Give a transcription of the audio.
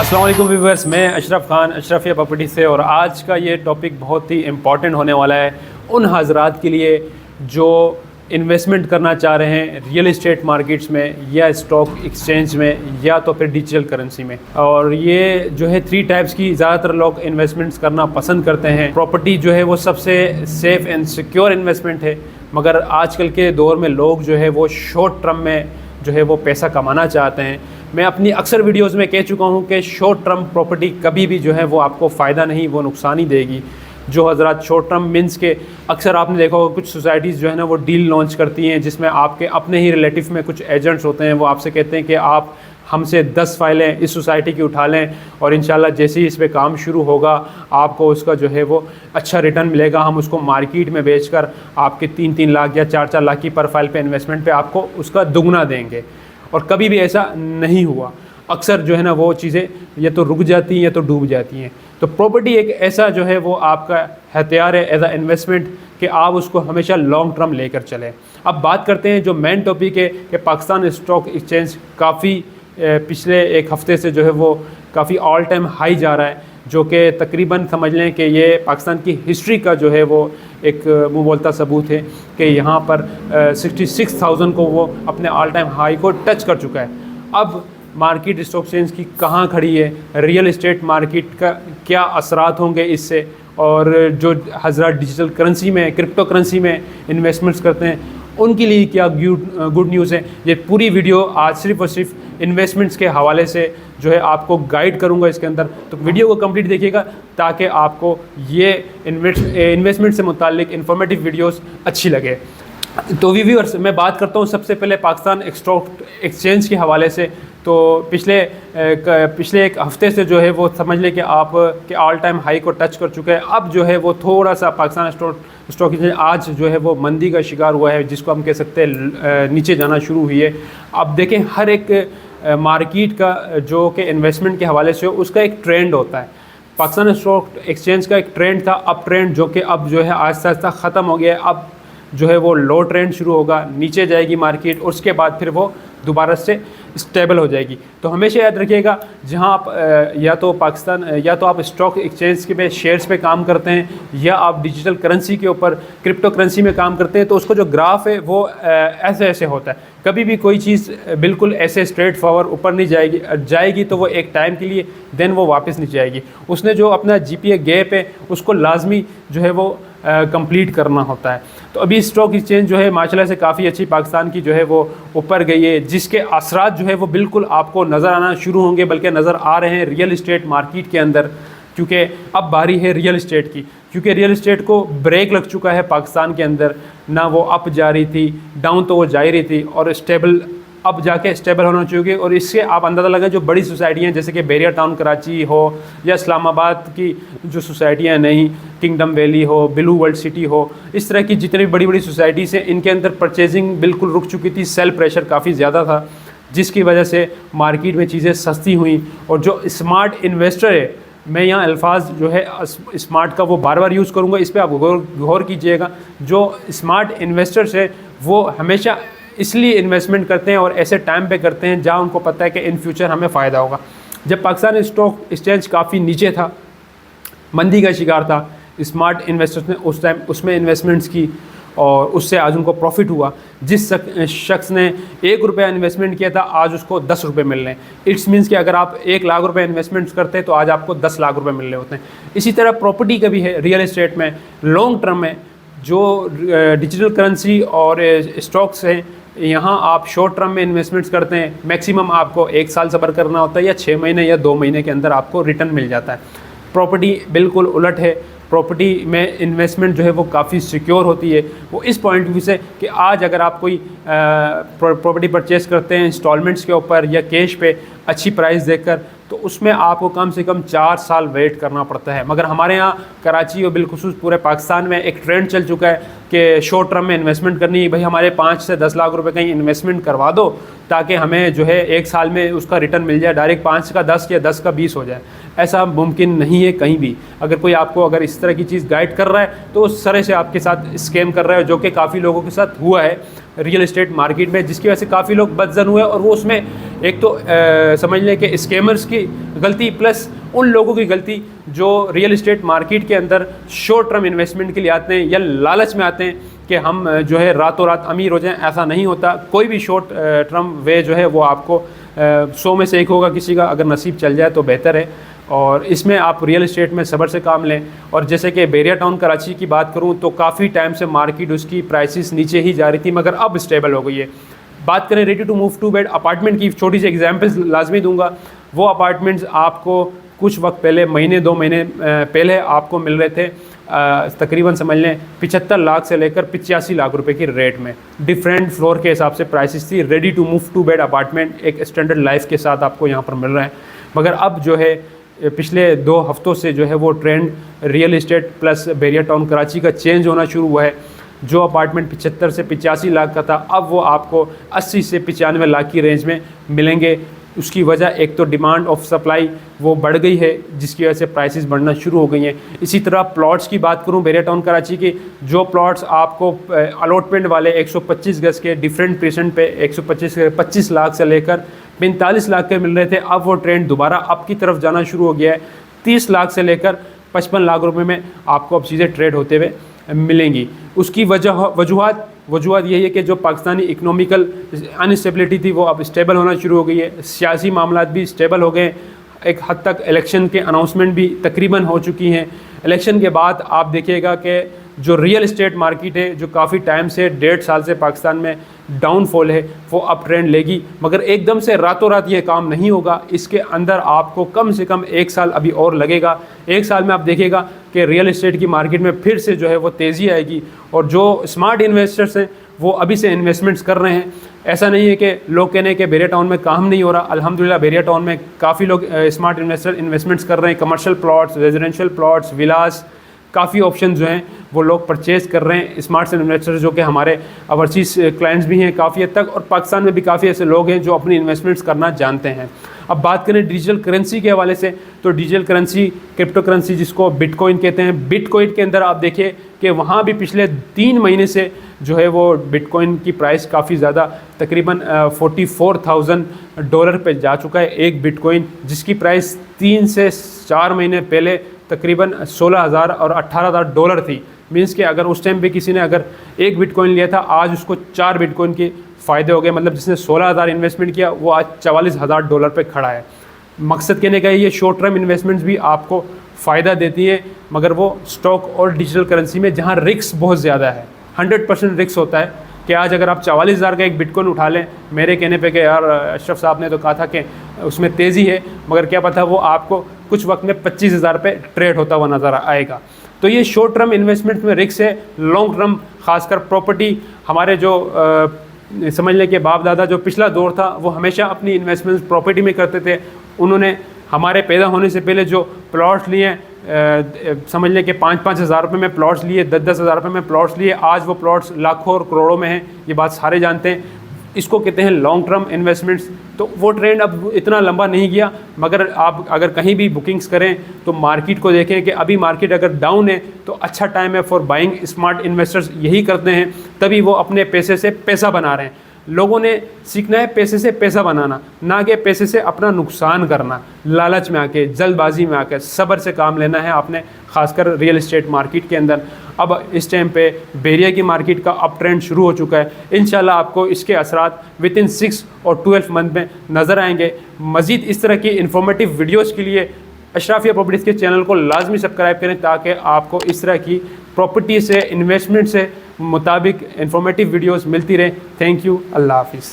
अस्सलाम वालेकुम व्यूअर्स, मैं अशरफ खान अशरफिया प्रॉपर्टी से। और आज का ये टॉपिक बहुत ही इम्पॉर्टेंट होने वाला है उन हज़रात के लिए जो इन्वेस्टमेंट करना चाह रहे हैं रियल इस्टेट मार्केट्स में या स्टॉक एक्सचेंज में या तो फिर डिजिटल करेंसी में। और ये जो है 3 टाइप्स की ज़्यादातर लोग इन्वेस्टमेंट्स करना पसंद करते हैं। प्रॉपर्टी जो है वो सबसे सेफ़ एंड सिक्योर इन्वेस्टमेंट है, मगर आजकल के दौर में लोग जो है वो शॉर्ट टर्म में जो है वो पैसा कमाना चाहते हैं। मैं अपनी अक्सर वीडियोस में कह चुका हूं कि शॉर्ट टर्म प्रॉपर्टी कभी भी जो है वो आपको फ़ायदा नहीं, वो नुकसान ही देगी। जो हज़रात शॉर्ट टर्म मीन्स के अक्सर आपने देखा होगा कुछ सोसाइटीज़ जो है ना वो डील लॉन्च करती हैं जिसमें आपके अपने ही रिलेटिव में कुछ एजेंट्स होते हैं, वो आपसे कहते हैं कि आप हमसे 10 फाइलें इस सोसाइटी की उठा लें और इंशाल्लाह जैसे ही इस पर काम शुरू होगा आपको उसका जो है वो अच्छा रिटर्न मिलेगा। हम उसको मार्केट में बेचकर आपके 3-3 लाख या 4-4 लाख की पर फाइल पे इन्वेस्टमेंट पे आपको उसका दुगना देंगे। और कभी भी ऐसा नहीं हुआ। अक्सर जो है ना वो चीज़ें या तो रुक जाती हैं या तो डूब जाती हैं। तो प्रॉपर्टी एक ऐसा जो है वो आपका हथियार है एज अ इन्वेस्टमेंट कि आप उसको हमेशा लॉन्ग टर्म लेकर चलें। अब बात करते हैं जो मेन टॉपिक है कि पाकिस्तान स्टॉक एक्सचेंज काफ़ी पिछले एक हफ़्ते से जो है वो काफ़ी ऑल टाइम हाई जा रहा है, जो कि तकरीबन समझ लें कि ये पाकिस्तान की हिस्ट्री का जो है वो एक मुँह बोलता सबूत है कि यहाँ पर 66,000 को वो अपने ऑल टाइम हाई को टच कर चुका है। अब मार्केट स्टॉक एक्सचेंज की कहाँ खड़ी है, रियल इस्टेट मार्केट का क्या असरात होंगे इससे, और जो हज़रात डिजिटल करेंसी में क्रिप्टो करेंसी में इन्वेस्टमेंट्स करते हैं उनके लिए क्या गुड न्यूज़ है। ये पूरी वीडियो आज सिर्फ़ और सिर्फ इन्वेस्टमेंट्स के हवाले से जो है आपको गाइड करूंगा इसके अंदर। तो वीडियो को कंप्लीट देखिएगा ताकि आपको ये इन्वेस्टमेंट से मुताल्लिक इन्फॉर्मेटिव वीडियोस अच्छी लगे। तो व्यूअर्स, मैं बात करता हूँ सबसे पहले पाकिस्तान स्टॉक एक्सचेंज के हवाले से। तो पिछले एक हफ़्ते से जो है वो समझ लें कि आप के ऑल टाइम हाई को टच कर चुका है। अब जो है वो थोड़ा सा पाकिस्तान स्टॉक एक्सचेंज आज जो है वो मंदी का शिकार हुआ है, जिसको हम कह सकते हैं नीचे जाना शुरू हुई है। अब देखें हर एक मार्केट का जो कि इन्वेस्टमेंट के हवाले से उसका एक ट्रेंड होता है। पाकिस्तान स्टॉक एक्सचेंज का एक ट्रेंड था अप ट्रेंड, जो कि अब जो है आहिस्ता आहिस्ता ख़त्म हो गया है। अब जो है वो लो ट्रेंड शुरू होगा, नीचे जाएगी मार्केट और उसके बाद फिर वो दोबारा से स्टेबल हो जाएगी। तो हमेशा याद रखिएगा जहां आप या तो आप स्टॉक एक्सचेंज के पे शेयर्स पे काम करते हैं या आप डिजिटल करेंसी के ऊपर क्रिप्टो करेंसी में काम करते हैं, तो उसका जो ग्राफ है वो ऐसे ऐसे होता है। कभी भी कोई चीज़ बिल्कुल ऐसे स्ट्रेट फॉरवर्ड ऊपर नहीं जाएगी तो वो एक टाइम के लिए देन वो वापस नहीं जाएगी। उसने जो अपना जीपीए गैप है उसको लाजमी जो है वो कंप्लीट करना होता है। तो अभी स्टॉक एक्सचेंज जो है माशाल्लाह से काफ़ी अच्छी पाकिस्तान की जो है वो ऊपर गई है, जिसके असरात जो है वो बिल्कुल आपको नज़र आना शुरू होंगे, बल्कि नज़र आ रहे हैं रियल इस्टेट मार्केट के अंदर। क्योंकि अब बारी है रियल इस्टेट की, क्योंकि रियल इस्टेट को ब्रेक लग चुका है पाकिस्तान के अंदर। ना वो अप जा रही थी, डाउन तो वो जा ही रही थी, और स्टेबल अब जाके स्टेबल होना चाहिए। और इससे आप अंदाज़ा लगाएं जो बड़ी सोसाइटियाँ जैसे कि बैरियर टाउन कराची हो या इस्लामाबाद की जो सोसाइटियाँ नहीं, किंगडम वैली हो, ब्लू वर्ल्ड सिटी हो, इस तरह की जितनी भी बड़ी बड़ी सोसाइटीज़ हैं इनके अंदर परचेजिंग बिल्कुल रुक चुकी थी। सेल प्रेशर काफ़ी ज़्यादा था, जिसकी वजह से मार्केट में चीज़ें सस्ती हुई। और जो स्मार्ट इन्वेस्टर है, मैं यहाँ अल्फाज जो है स्मार्ट का वो बार बार यूज़ करूँगा, इस पर आप गौर कीजिएगा। जो स्मार्ट इन्वेस्टर्स है वो हमेशा इसलिए इन्वेस्टमेंट करते हैं और ऐसे टाइम पे करते हैं जहाँ उनको पता है कि इन फ्यूचर हमें फ़ायदा होगा। जब पाकिस्तान स्टॉक एक्सचेंज काफ़ी नीचे था, मंदी का शिकार था, स्मार्ट इन्वेस्टर्स ने उस टाइम उसमें इन्वेस्टमेंट्स की और उससे आज उनको प्रॉफिट हुआ। जिस शख्स ने 1 रुपया इन्वेस्टमेंट किया था आज उसको 10 रुपये मिल रहे हैं। इट्स मीन्स कि अगर आप 1 लाख रुपये इन्वेस्टमेंट्स करते हैं तो आज आपको 10 लाख रुपये मिल रहे होते हैं। इसी तरह प्रॉपर्टी का भी है रियल इस्टेट में। लॉन्ग टर्म में जो डिजिटल करेंसी और स्टॉक्स हैं, यहाँ आप शॉर्ट टर्म में इन्वेस्टमेंट्स करते हैं, मैक्सिमम आपको 1 साल सब्र करना होता है या 6 महीने या 2 महीने के अंदर आपको रिटर्न मिल जाता है। प्रॉपर्टी बिल्कुल उलट है। प्रॉपर्टी में इन्वेस्टमेंट जो है वो काफ़ी सिक्योर होती है। वो इस पॉइंट व्यू से कि आज अगर आप कोई प्रॉपर्टी परचेज़ करते हैं इंस्टॉलमेंट्स के ऊपर या कैश पे अच्छी प्राइस देखकर, तो उसमें आपको कम से कम 4 साल वेट करना पड़ता है। मगर हमारे यहाँ कराची और बिलखुसूस पूरे पाकिस्तान में एक ट्रेंड चल चुका है कि शॉर्ट टर्म में इन्वेस्टमेंट करनी है। भाई हमारे 5 से 10 लाख रुपए कहीं इन्वेस्टमेंट करवा दो ताकि हमें जो है 1 साल में उसका रिटर्न मिल जाए, डायरेक्ट 5 का 10 या 10 का 20 हो जाए। ऐसा मुमकिन नहीं है कहीं भी। अगर कोई आपको अगर इस तरह की चीज़ गाइड कर रहा है तो उस तरह से आपके साथ स्कैम कर रहा है, जो कि काफ़ी लोगों के साथ हुआ है। रियल इस्टेट मार्केट में, जिसकी वजह से काफ़ी लोग बदजन हुए। और वो उसमें एक तो समझ लें कि स्कैमर्स की गलती प्लस उन लोगों की गलती जो रियल इस्टेट मार्केट के अंदर शॉर्ट टर्म इन्वेस्टमेंट के लिए आते हैं या लालच में आते हैं कि हम जो है रातों रात अमीर हो जाएं। ऐसा नहीं होता। कोई भी शॉर्ट टर्म वे जो है वो आपको 100 में से एक होगा किसी का, अगर नसीब चल जाए तो बेहतर है। और इसमें आप रियल इस्टेट में सब्र से काम लें। और जैसे कि बैरिया टाउन कराची की बात करूं तो काफ़ी टाइम से मार्केट उसकी प्राइसेस नीचे ही जा रही थी, मगर अब स्टेबल हो गई है। बात करें ready to move to bed apartment की, छोटी सी एग्जांपल्स लाजमी दूंगा। वो अपार्टमेंट्स आपको कुछ वक्त पहले, महीने 2 महीने पहले आपको मिल रहे थे तकरीबन समझ लें 75 लाख से लेकर 85 लाख रुपए की रेट में। डिफरेंट फ्लोर के हिसाब से प्राइसेस थी। Ready to move to bed apartment एक स्टैंडर्ड लाइफ के साथ आपको यहाँ पर मिल रहा है। मगर अब जो है पिछले 2 हफ्तों से जो है वो trend real estate plus Bahria Town Karachi का चेंज होना शुरू हुआ है। जो अपार्टमेंट 75 से 85 लाख का था, अब वो आपको 80 से 95 लाख की रेंज में मिलेंगे। उसकी वजह एक तो डिमांड ऑफ सप्लाई वो बढ़ गई है, जिसकी वजह से प्राइसेस बढ़ना शुरू हो गई हैं। इसी तरह प्लॉट्स की बात करूं बैरिया टाउन कराची की, जो प्लॉट्स आपको अलॉटमेंट वाले 125 गज के डिफरेंट परसेंट पे 125 लाख से लेकर 45 लाख के मिल रहे थे, अब वो ट्रेंड दोबारा अप की तरफ जाना शुरू हो गया है। 30 लाख से लेकर 55 लाख रुपए में आपको अब चीज़ें ट्रेड होते हुए मिलेंगी। उसकी वजूहत यही है कि जो पाकिस्तानी इकोनॉमिकल अनस्टेबिलिटी थी वो अब स्टेबल होना शुरू हो गई है। सियासी मामलात भी स्टेबल हो गए। एक हद तक इलेक्शन के अनाउंसमेंट भी तकरीबन हो चुकी हैं। इलेक्शन के बाद आप देखिएगा कि जो रियल इस्टेट मार्केट है, जो काफ़ी टाइम से 1.5 साल से पाकिस्तान में डाउनफॉल है, वो अप ट्रेंड लेगी। मगर एकदम से रातों रात ये काम नहीं होगा। इसके अंदर आपको कम से कम 1 साल अभी और लगेगा। 1 साल में आप देखिएगा कि रियल इस्टेट की मार्केट में फिर से जो है वो तेज़ी आएगी। और जो स्मार्ट इन्वेस्टर्स हैं वो अभी से इन्वेस्टमेंट्स कर रहे हैं। ऐसा नहीं है कि लोग कहने कि बैरिया टाउन में काम नहीं हो रहा। अल्हम्दुलिल्लाह बैरिया टाउन में काफ़ी लोग स्मार्ट इन्वेस्टर इन्वेस्टमेंट्स कर रहे हैं। कमर्शियल प्लॉट्स, रेजिडेंशियल प्लॉट्स, विलास, काफ़ी ऑप्शन जो हैं वो लोग परचेज़ कर रहे हैं। स्मार्ट इन्वेस्टर्स जो कि हमारे ओवरसीज़ क्लाइंट्स भी हैं काफ़ी हद तक, और पाकिस्तान में भी काफ़ी ऐसे लोग हैं जो अपनी इन्वेस्टमेंट्स करना जानते हैं। अब बात करें डिजिटल करेंसी के हवाले से, तो डिजिटल करेंसी, क्रिप्टो करेंसी जिसको बिटकॉइन कहते हैं, बिटकॉइन के अंदर आप देखिए कि वहाँ भी पिछले 3 महीने से जो है वो बिटकॉइन की प्राइस काफ़ी ज़्यादा तकरीबन $44,000 पे जा चुका है एक बिटकॉइन, जिसकी प्राइस 3 से 4 महीने पहले तकरीबन $16,000 और $18,000 थी। मीन्स कि अगर उस टाइम पे किसी ने अगर एक बिटकॉइन लिया था, आज उसको 4 बिटकॉइन के फ़ायदे हो गए। मतलब जिसने 16,000 इन्वेस्टमेंट किया वो आज $44,000 पे खड़ा है। मकसद कहने का ये शॉर्ट टर्म इन्वेस्टमेंट्स भी आपको फ़ायदा देती है, मगर वो स्टॉक और डिजिटल करेंसी में जहाँ रिस्क बहुत ज़्यादा है, 100% रिस्क होता है कि आज अगर आप 44,000 का एक बिटकॉइन उठा लें, मेरे कहने पे कि यार अशरफ साहब ने तो कहा था कि उसमें तेज़ी है, मगर क्या पता वो आपको कुछ वक्त में 25,000 पे ट्रेड होता हुआ नज़र आएगा। तो ये शॉर्ट टर्म इन्वेस्टमेंट में रिस्क है। लॉन्ग टर्म खासकर प्रॉपर्टी, हमारे जो समझ लें कि बाप दादा जो पिछला दौर था वो हमेशा अपनी इन्वेस्टमेंट प्रॉपर्टी में करते थे। उन्होंने हमारे पैदा होने से पहले जो प्लॉट्स लिए, समझ लें कि 5-5 हज़ार रुपये में प्लॉट्स लिए, 10-10 हज़ार रुपये में प्लॉट्स लिए, आज वो प्लॉट्स लाखों और करोड़ों में हैं। ये बात सारे जानते हैं। इसको कहते हैं लॉन्ग टर्म इन्वेस्टमेंट्स। तो वो ट्रेंड अब इतना लंबा नहीं गया, मगर आप अगर कहीं भी बुकिंग्स करें तो मार्केट को देखें कि अभी मार्केट अगर डाउन है तो अच्छा टाइम है फॉर बाइंग। स्मार्ट इन्वेस्टर्स यही करते हैं, तभी वो अपने पैसे से पैसा बना रहे हैं। लोगों ने सीखना है पैसे से पैसा बनाना, ना कि पैसे से अपना नुकसान करना, लालच में आके, जल्दबाजी में आके। सब्र से काम लेना है आपने, खासकर रियल इस्टेट मार्केट के अंदर। अब इस टाइम पे बैरिया की मार्केट का अप ट्रेंड शुरू हो चुका है। इंशाल्लाह आपको इसके असरात विदिन 6 और 12 मंथ में नज़र आएंगे। मज़ीद इस तरह की इन्फॉर्मेटिव वीडियोज़ के लिए अशराफिया प्रॉपर्टीज़ के चैनल को लाजमी सब्सक्राइब करें, ताकि आपको इस तरह की प्रॉपर्टी से, इन्वेस्टमेंट से मुताबिक इन्फॉर्मेटिव वीडियोस मिलती रहे। Thank you. अल्लाह हाफिज़।